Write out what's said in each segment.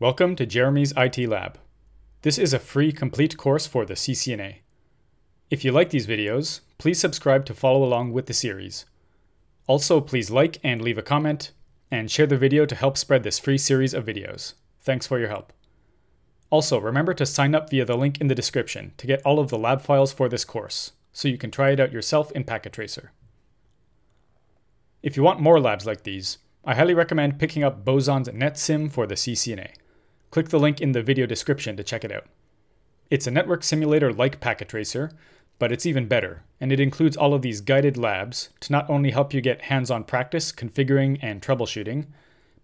Welcome to Jeremy's IT Lab. This is a free complete course for the CCNA. If you like these videos, please subscribe to follow along with the series. Also, please like and leave a comment, and share the video to help spread this free series of videos. Thanks for your help. Also, remember to sign up via the link in the description to get all of the lab files for this course, so you can try it out yourself in Packet Tracer. If you want more labs like these, I highly recommend picking up Boson's NetSim for the CCNA. Click the link in the video description to check it out. It's a network simulator like Packet Tracer, but it's even better, and it includes all of these guided labs to not only help you get hands-on practice configuring and troubleshooting,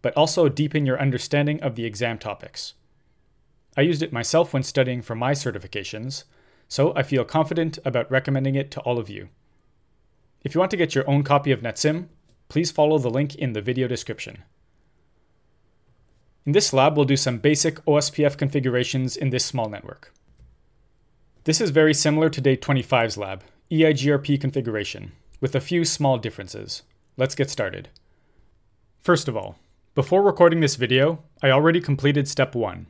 but also deepen your understanding of the exam topics. I used it myself when studying for my certifications, so I feel confident about recommending it to all of you. If you want to get your own copy of NetSim, please follow the link in the video description. In this lab, we'll do some basic OSPF configurations in this small network. This is very similar to Day 25's lab, EIGRP configuration, with a few small differences. Let's get started. First of all, before recording this video, I already completed step 1.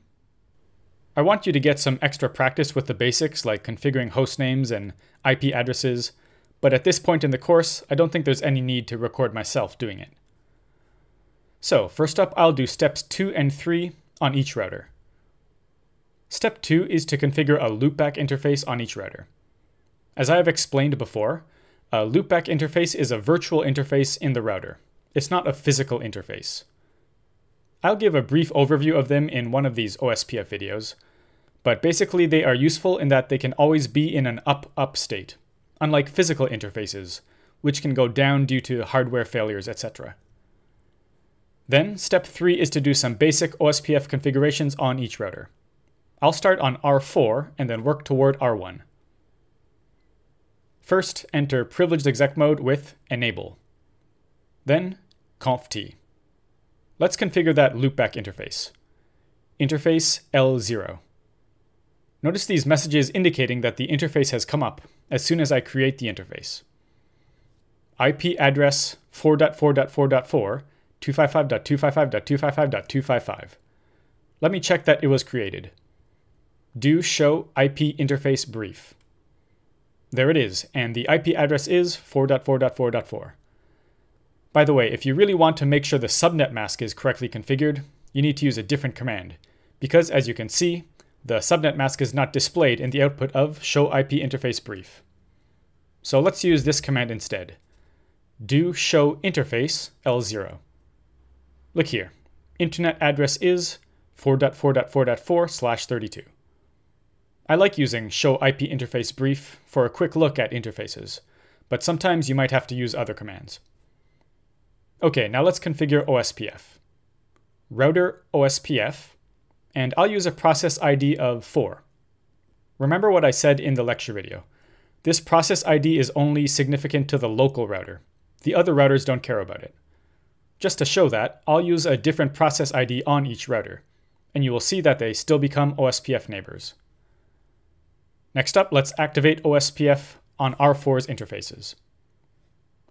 I want you to get some extra practice with the basics like configuring host names and IP addresses, but at this point in the course, I don't think there's any need to record myself doing it. So first up, I'll do steps 2 and 3 on each router. Step 2 is to configure a loopback interface on each router. As I have explained before, a loopback interface is a virtual interface in the router. It's not a physical interface. I'll give a brief overview of them in one of these OSPF videos, but basically they are useful in that they can always be in an up-up state, unlike physical interfaces, which can go down due to hardware failures, etc. Then, step 3 is to do some basic OSPF configurations on each router. I'll start on R4 and then work toward R1. First, enter privileged exec mode with enable. Then, conft. Let's configure that loopback interface. Interface L0. Notice these messages indicating that the interface has come up as soon as I create the interface. IP address 4.4.4.4 255.255.255.255. Let me check that it was created. Do show IP interface brief. There it is, and the IP address is 4.4.4.4. By the way, if you really want to make sure the subnet mask is correctly configured, you need to use a different command, because as you can see, the subnet mask is not displayed in the output of show IP interface brief. So let's use this command instead. Do show interface L0. Look here, internet address is 4.4.4.4/32. I like using show IP interface brief for a quick look at interfaces, but sometimes you might have to use other commands. Okay, now let's configure OSPF. Router OSPF, and I'll use a process ID of 4. Remember what I said in the lecture video. This process ID is only significant to the local router. The other routers don't care about it. Just to show that, I'll use a different process ID on each router, and you will see that they still become OSPF neighbors. Next up, let's activate OSPF on R4's interfaces.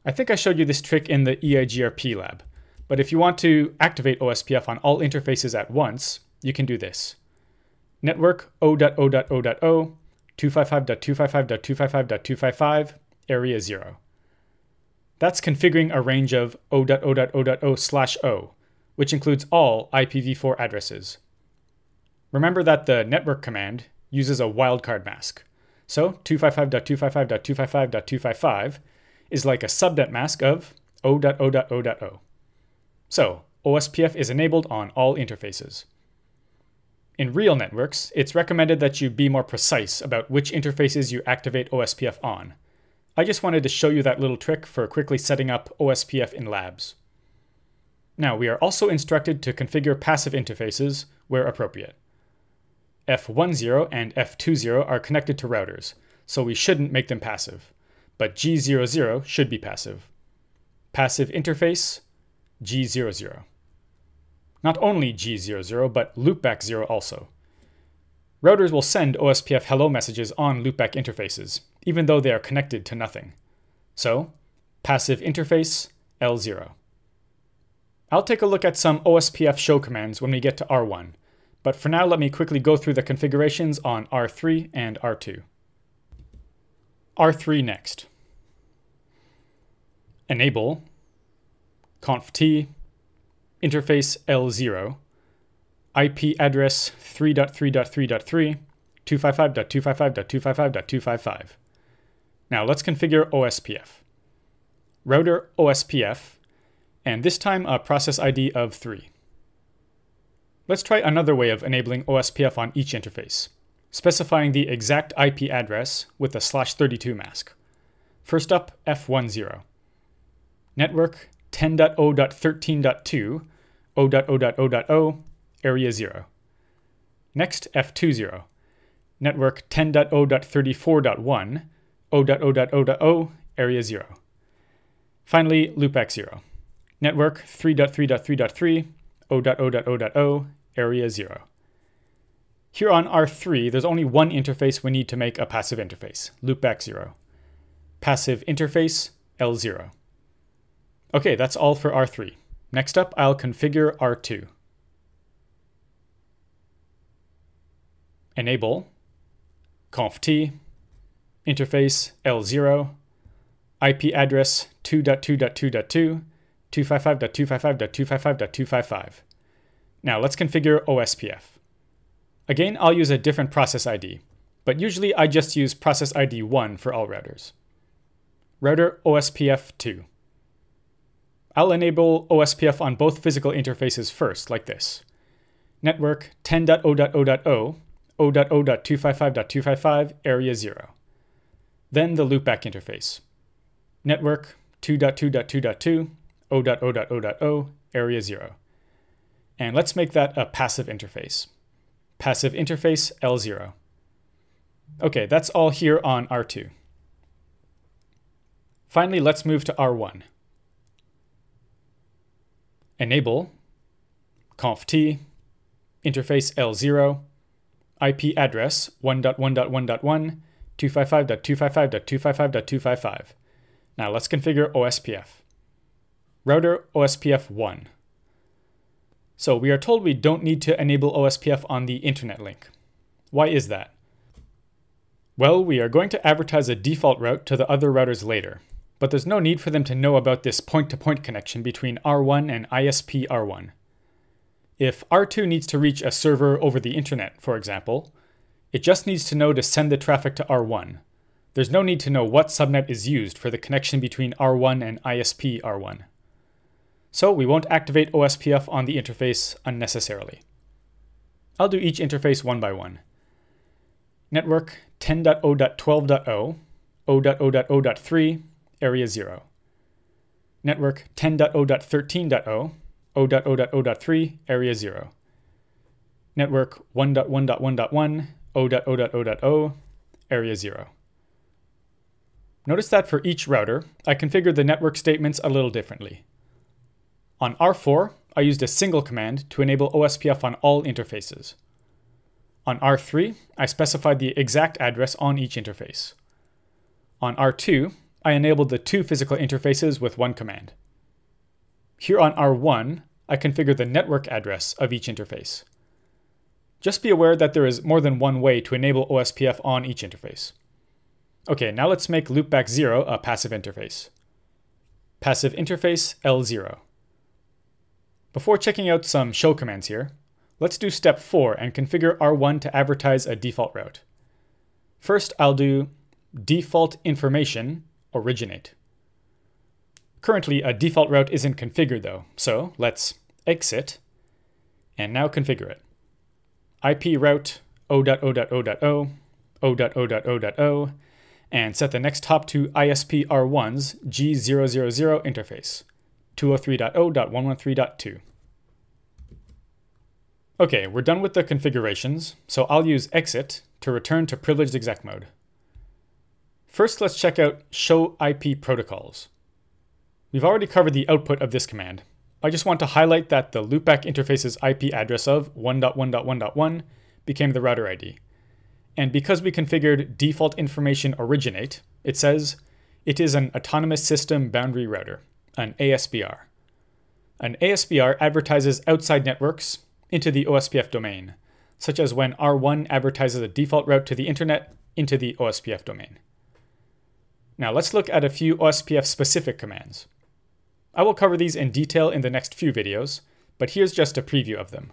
I think I showed you this trick in the EIGRP lab, but if you want to activate OSPF on all interfaces at once, you can do this. Network O.O.O.O, 255.255.255.255, area 0. That's configuring a range of O.O.O.O/O, which includes all IPv4 addresses. Remember that the network command uses a wildcard mask. So 255.255.255.255 is like a subnet mask of O.O.O.O. So OSPF is enabled on all interfaces. In real networks, it's recommended that you be more precise about which interfaces you activate OSPF on. I just wanted to show you that little trick for quickly setting up OSPF in labs. Now, we are also instructed to configure passive interfaces where appropriate. F10 and F20 are connected to routers, so we shouldn't make them passive, but G00 should be passive. Passive interface, G00. Not only G00, but loopback 0 also. Routers will send OSPF hello messages on loopback interfaces, even though they are connected to nothing. So, passive interface, L0. I'll take a look at some OSPF show commands when we get to R1, but for now let me quickly go through the configurations on R3 and R2. R3 next. Enable conft interface L0 IP address 3.3.3.3 255.255.255.255. Now let's configure OSPF. Router OSPF, and this time a process ID of 3. Let's try another way of enabling OSPF on each interface, specifying the exact IP address with a /32 mask. First up, F10. Network 10.0.13.2 0.0.0.0 area 0. Next, F20. Network 10.0.34.1 0.0.0.0 area 0. Finally, loopback 0. Network 3.3.3.3 0.0.0.0 area 0. Here on R3, there's only one interface we need to make a passive interface, loopback 0. Passive interface L0. Okay, that's all for R3. Next up, I'll configure R2. Enable conft interface L0 IP address 2.2.2.2 255.255.255.255. Now let's configure OSPF. Again, I'll use a different process ID, but usually I just use process ID 1 for all routers. Router OSPF 2. I'll enable OSPF on both physical interfaces first, like this. Network 10.0.0.0 0.0.255.255 area 0. Then the loopback interface. Network 2.2.2.2 0.0.0.0 area 0. And let's make that a passive interface. Passive interface L0. Okay, that's all here on R2. Finally, let's move to R1. Enable conft interface L0 IP address 1.1.1.1 255.255.255.255. Now let's configure OSPF. Router OSPF 1. So we are told we don't need to enable OSPF on the internet link. Why is that? Well, we are going to advertise a default route to the other routers later, but there's no need for them to know about this point-to-point connection between R1 and ISP R1. If R2 needs to reach a server over the internet, for example, it just needs to know to send the traffic to R1. There's no need to know what subnet is used for the connection between R1 and ISP R1. So we won't activate OSPF on the interface unnecessarily. I'll do each interface one by one. Network 10.0.12.0 0.0.0.3 area 0. Network 10.0.13.0 0.0.0.3 area 0. Network 1.1.1.1 0.0.0.0 area 0. Notice that for each router, I configured the network statements a little differently. On R4, I used a single command to enable OSPF on all interfaces. On R3, I specified the exact address on each interface. On R2, I enabled the two physical interfaces with one command. Here on R1, I configured the network address of each interface. Just be aware that there is more than one way to enable OSPF on each interface. Okay, now let's make loopback 0 a passive interface. Passive interface L0. Before checking out some show commands here, let's do step 4 and configure R1 to advertise a default route. First, I'll do default information originate. Currently, a default route isn't configured though, so let's exit and now configure it. IP route 0.0.0.0, 0.0.0.0, and set the next hop to ISP R1's G000 interface, 203.0.113.2. Okay, we're done with the configurations, so I'll use exit to return to privileged exec mode. First, let's check out show IP protocols. We've already covered the output of this command. I just want to highlight that the loopback interface's IP address of 1.1.1.1 became the router ID. And because we configured default information originate, it says it is an autonomous system boundary router, an ASBR. An ASBR advertises outside networks into the OSPF domain, such as when R1 advertises a default route to the internet into the OSPF domain. Now let's look at a few OSPF-specific commands. I will cover these in detail in the next few videos, but here's just a preview of them.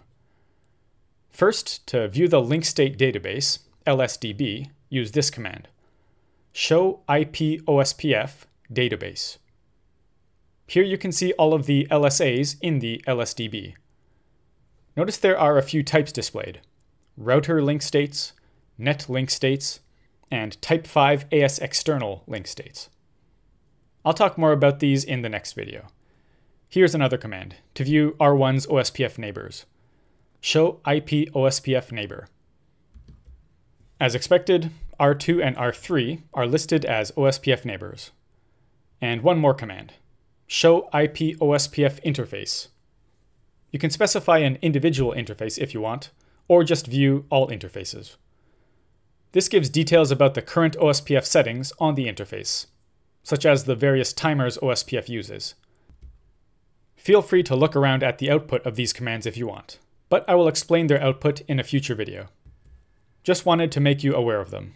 First, to view the link state database, LSDB, use this command: show IP OSPF database. Here you can see all of the LSAs in the LSDB. Notice there are a few types displayed: router link states, net link states, and Type 5 AS external link states. I'll talk more about these in the next video. Here's another command to view R1's OSPF neighbors: show IP OSPF neighbor. As expected, R2 and R3 are listed as OSPF neighbors. And one more command: show IP OSPF interface. You can specify an individual interface if you want, or just view all interfaces. This gives details about the current OSPF settings on the interface, such as the various timers OSPF uses. Feel free to look around at the output of these commands if you want, but I will explain their output in a future video. Just wanted to make you aware of them.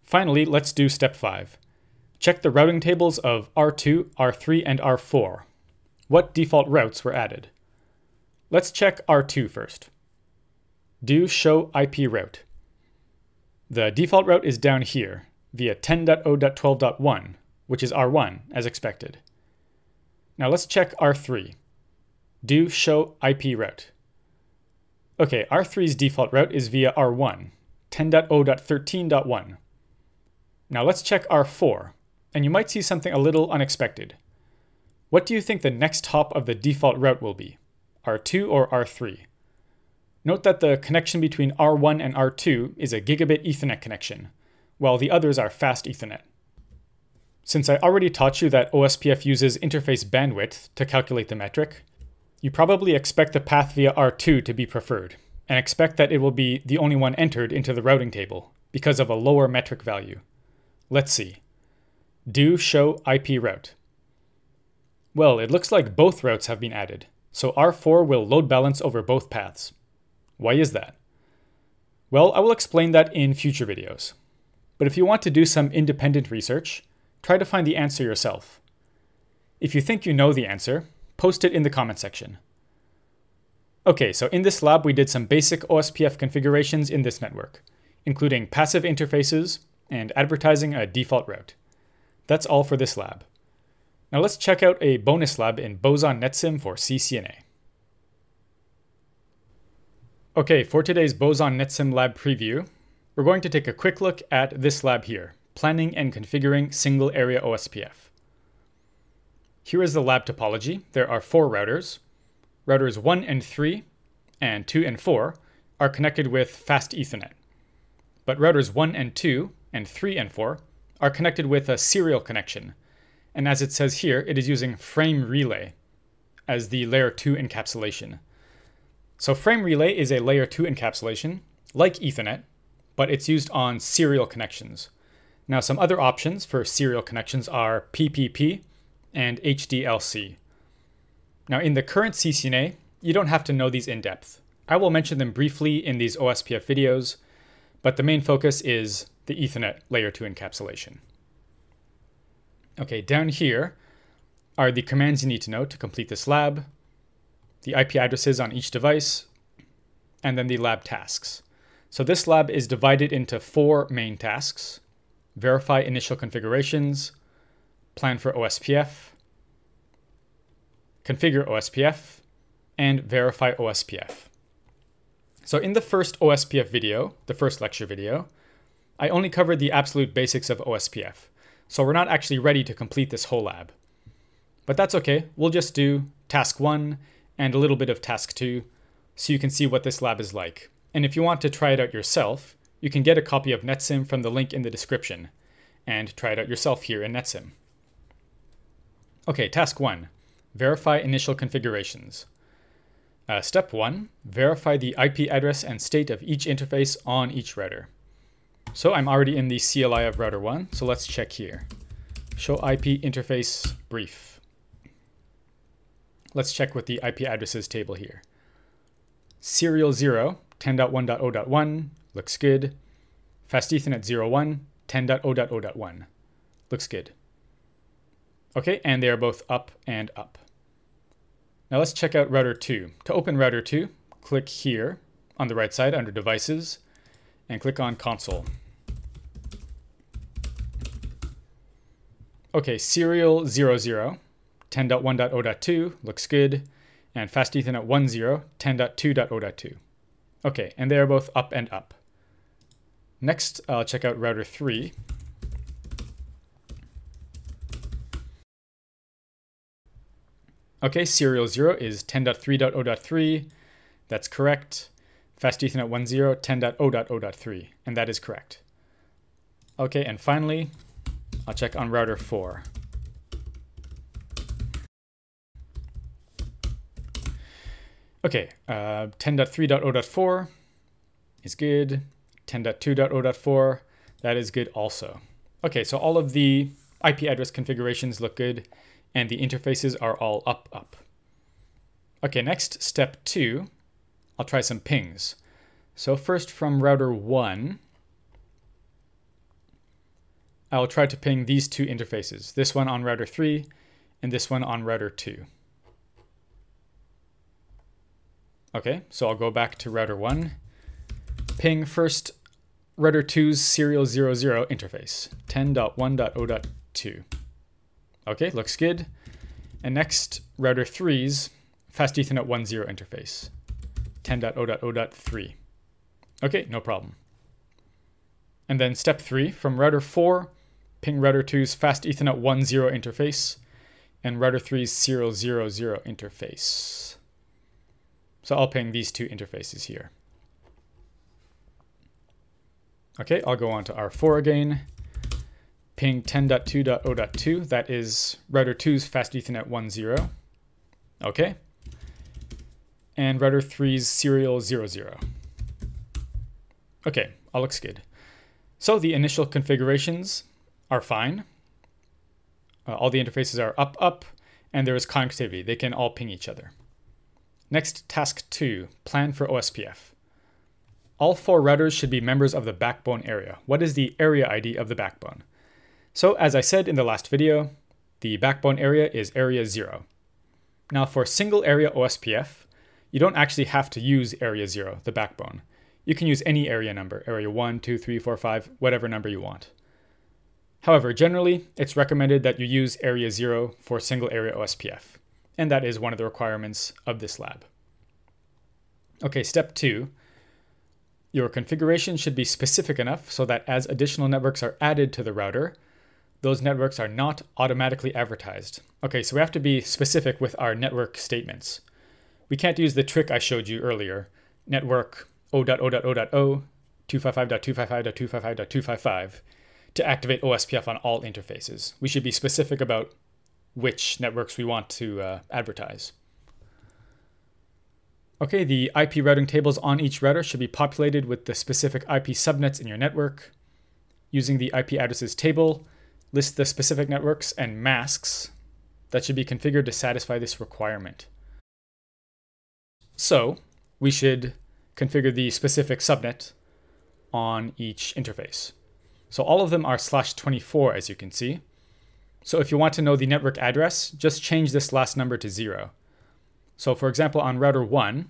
Finally, let's do step 5. Check the routing tables of R2, R3, and R4. What default routes were added? Let's check R2 first. Do show IP route. The default route is down here via 10.0.12.1, which is R1 as expected. Now let's check R3. Do show IP route. Okay, R3's default route is via R1, 10.0.13.1. Now let's check R4, and you might see something a little unexpected. What do you think the next hop of the default route will be, R2 or R3? Note that the connection between R1 and R2 is a gigabit Ethernet connection, while the others are fast Ethernet. Since I already taught you that OSPF uses interface bandwidth to calculate the metric, you probably expect the path via R2 to be preferred, and expect that it will be the only one entered into the routing table because of a lower metric value. Let's see. Do show IP route. Well, it looks like both routes have been added, so R4 will load balance over both paths. Why is that? Well, I will explain that in future videos. But if you want to do some independent research, try to find the answer yourself. If you think you know the answer, post it in the comment section. Okay, so in this lab we did some basic OSPF configurations in this network, including passive interfaces and advertising a default route. That's all for this lab. Now let's check out a bonus lab in Boson NetSim for CCNA. Okay, for today's Boson NetSim lab preview, we're going to take a quick look at this lab here, planning and configuring single area OSPF. Here is the lab topology. There are 4 routers. Routers 1 and 3 and 2 and 4 are connected with fast Ethernet. But routers 1 and 2 and 3 and 4 are connected with a serial connection. And as it says here, it is using frame relay as the layer 2 encapsulation. So frame relay is a layer 2 encapsulation, like Ethernet, but it's used on serial connections. Now some other options for serial connections are PPP and HDLC. Now in the current CCNA, you don't have to know these in depth. I will mention them briefly in these OSPF videos, but the main focus is the Ethernet layer 2 encapsulation. Okay, down here are the commands you need to know to complete this lab, the IP addresses on each device, and then the lab tasks. So this lab is divided into 4 main tasks: verify initial configurations, plan for OSPF, configure OSPF, and verify OSPF. So in the first OSPF video, the first lecture video, I only covered the absolute basics of OSPF. So we're not actually ready to complete this whole lab. But that's okay, we'll just do task 1 and a little bit of task 2 so you can see what this lab is like. And if you want to try it out yourself, you can get a copy of NetSim from the link in the description and try it out yourself here in NetSim. Okay, task 1, verify initial configurations. Step 1, verify the IP address and state of each interface on each router. So I'm already in the CLI of router 1, so let's check here. Show IP interface brief. Let's check with the IP addresses table here. Serial 0 10.1.0.1, looks good. Fast Ethernet 0.1, 10.0.0.1, looks good. Okay, and they are both up and up. Now let's check out router 2. To open router 2, click here on the right side under Devices, and click on Console. Okay, serial 00, 10.1.0.2 looks good, and Fast Ethernet 10, 10.2.0.2. Okay, and they are both up and up. Next, I'll check out router 3. Okay, serial 0 is 10.3.0.3. That's correct. Fast Ethernet 10, 10.0.0.3, and that is correct. Okay, and finally, I'll check on router 4. Okay, 10.3.0.4 is good. 10.2.0.4, that is good also. Okay, so all of the IP address configurations look good, and the interfaces are all up. Okay, next, step 2, I'll try some pings. So first from router 1, I'll try to ping these two interfaces, this one on router 3 and this one on router 2. Okay, so I'll go back to router 1, ping first router 2's serial 00 interface, 10.1.0.2. Okay, looks good. And next, router 3's Fast Ethernet 10 interface, 10.0.0.3. Okay, no problem. And then step 3, from router 4, ping router 2's Fast Ethernet 10 interface and router 3's serial 00 interface. So I'll ping these two interfaces here. Okay, I'll go on to R4 again. Ping 10.2.0.2, that is router 2's Fast Ethernet 10. Okay. And router 3's serial 00. Okay, all looks good. So the initial configurations are fine. All the interfaces are up, and there is connectivity. They can all ping each other. Next, task 2, plan for OSPF. All 4 routers should be members of the backbone area. What is the area ID of the backbone? So as I said in the last video, the backbone area is area 0. Now for single area OSPF, you don't actually have to use area 0, the backbone. You can use any area number, area 1, 2, 3, 4, 5, whatever number you want. However, generally, it's recommended that you use area 0 for single area OSPF, and that is one of the requirements of this lab. Okay, step 2. Your configuration should be specific enough so that as additional networks are added to the router, those networks are not automatically advertised. Okay, so we have to be specific with our network statements. We can't use the trick I showed you earlier, network O.O.O.O, 255.255.255.255, to activate OSPF on all interfaces. We should be specific about which networks we want to advertise. Okay, the IP routing tables on each router should be populated with the specific IP subnets in your network. Using the IP addresses table, list the specific networks and masks that should be configured to satisfy this requirement. So, we should configure the specific subnet on each interface. So all of them are /24, as you can see. So if you want to know the network address, just change this last number to 0. So for example, on router 1,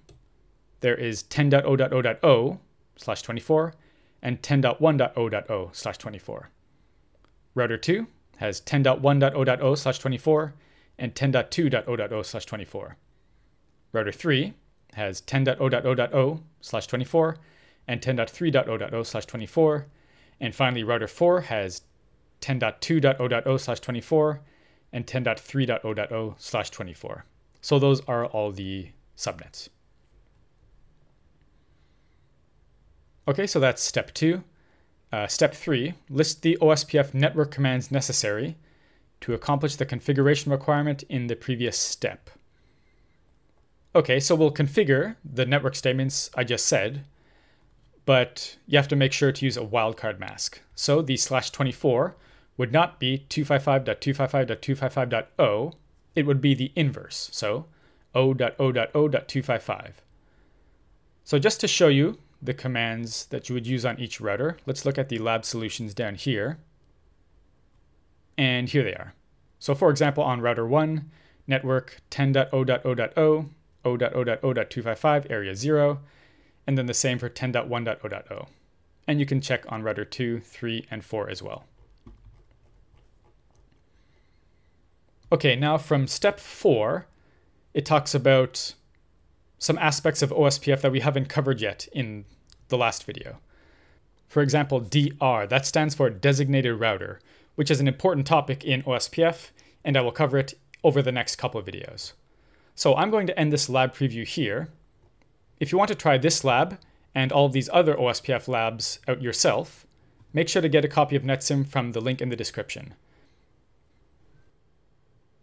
there is 10.0.0.0/24 and 10.1.0.0/24. Router 2 has 10.1.0.0/24 and 10.2.0.0/24. Router 3 has 10.0.0.0/24 and 10.3.0.0/24. And finally, router 4 has 10.2.0.0/24 and 10.3.0.0/24. So those are all the subnets. Okay, so that's step 2. Step 3, list the OSPF network commands necessary to accomplish the configuration requirement in the previous step. Okay, so we'll configure the network statements I just said, but you have to make sure to use a wildcard mask. So the /24 would not be 255.255.255.0, it would be the inverse, so O.O.O.255. So just to show you the commands that you would use on each router. Let's look at the lab solutions down here. And here they are. So for example, on router 1, network 10.0.0.0, 0.0.0.255, area 0, and then the same for 10.1.0.0. And you can check on router 2, 3, and 4 as well. Okay, now from step 4, it talks about some aspects of OSPF that we haven't covered yet in the last video. For example, DR, that stands for Designated Router, which is an important topic in OSPF, and I will cover it over the next couple of videos. So I'm going to end this lab preview here. If you want to try this lab and all of these other OSPF labs out yourself, make sure to get a copy of NetSim from the link in the description.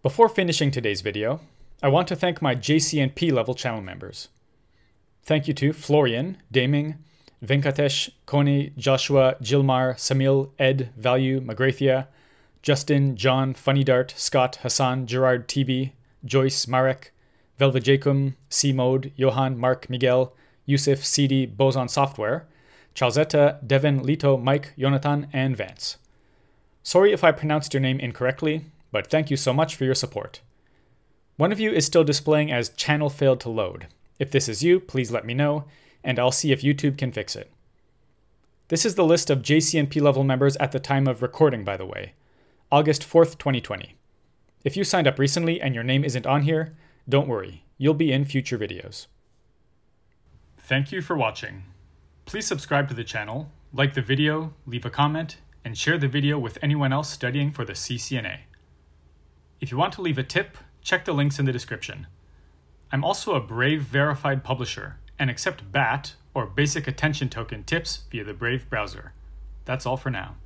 Before finishing today's video, I want to thank my JCNP level channel members. Thank you to Florian, Daming, Venkatesh, Koni, Joshua, Jilmar, Samil, Ed, Value, Magrathia, Justin, John, Funny Dart, Scott, Hassan, Gerard, TB, Joyce, Marek, Velvajakum, C-Mode, Johan, Mark, Miguel, Yusuf, CD, Boson Software, Charlesetta, Devin, Lito, Mike, Jonathan, and Vance. Sorry if I pronounced your name incorrectly, but thank you so much for your support. One of you is still displaying as channel failed to load. If this is you, please let me know, and I'll see if YouTube can fix it. This is the list of JCNP level members at the time of recording, by the way. August 4th, 2020. If you signed up recently and your name isn't on here, don't worry, you'll be in future videos. Thank you for watching. Please subscribe to the channel, like the video, leave a comment, and share the video with anyone else studying for the CCNA. If you want to leave a tip, check the links in the description. I'm also a Brave verified publisher and accept BAT or Basic Attention Token tips via the Brave browser. That's all for now.